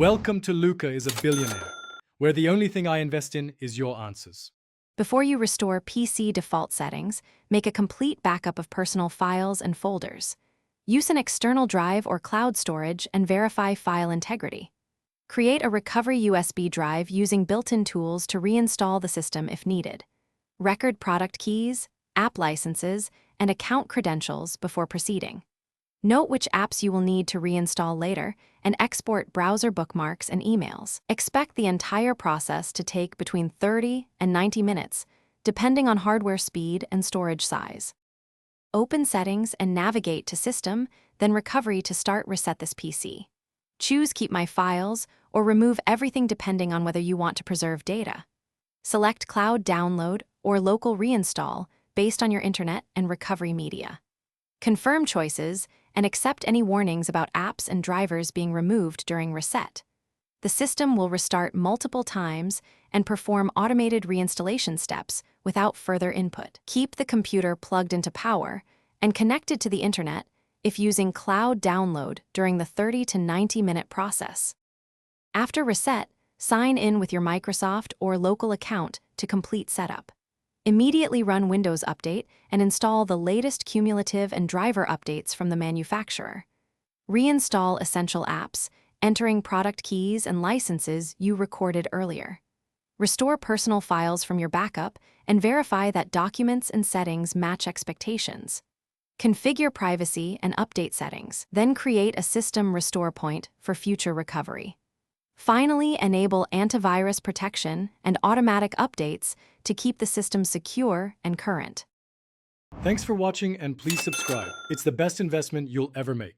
Welcome to Luca is a Billionaire, where the only thing I invest in is your answers. Before you restore PC default settings, make a complete backup of personal files and folders. Use an external drive or cloud storage and verify file integrity. Create a recovery USB drive using built-in tools to reinstall the system if needed. Record product keys, app licenses, and account credentials before proceeding. Note which apps you will need to reinstall later and export browser bookmarks and emails. Expect the entire process to take between 30 and 90 minutes, depending on hardware speed and storage size. Open Settings and navigate to System, then Recovery to start reset this PC. Choose Keep My Files or remove everything depending on whether you want to preserve data. Select Cloud Download or Local Reinstall based on your internet and recovery media. Confirm choices and accept any warnings about apps and drivers being removed during reset. The system will restart multiple times and perform automated reinstallation steps without further input. Keep the computer plugged into power and connected to the internet if using cloud download during the 30 to 90-minute process. After reset, sign in with your Microsoft or local account to complete setup. Immediately run Windows Update and install the latest cumulative and driver updates from the manufacturer. Reinstall essential apps, entering product keys and licenses you recorded earlier. Restore personal files from your backup and verify that documents and settings match expectations. Configure privacy and update settings, then create a system restore point for future recovery. Finally, enable antivirus protection and automatic updates to keep the system secure and current. Thanks for watching and please subscribe. It's the best investment you'll ever make.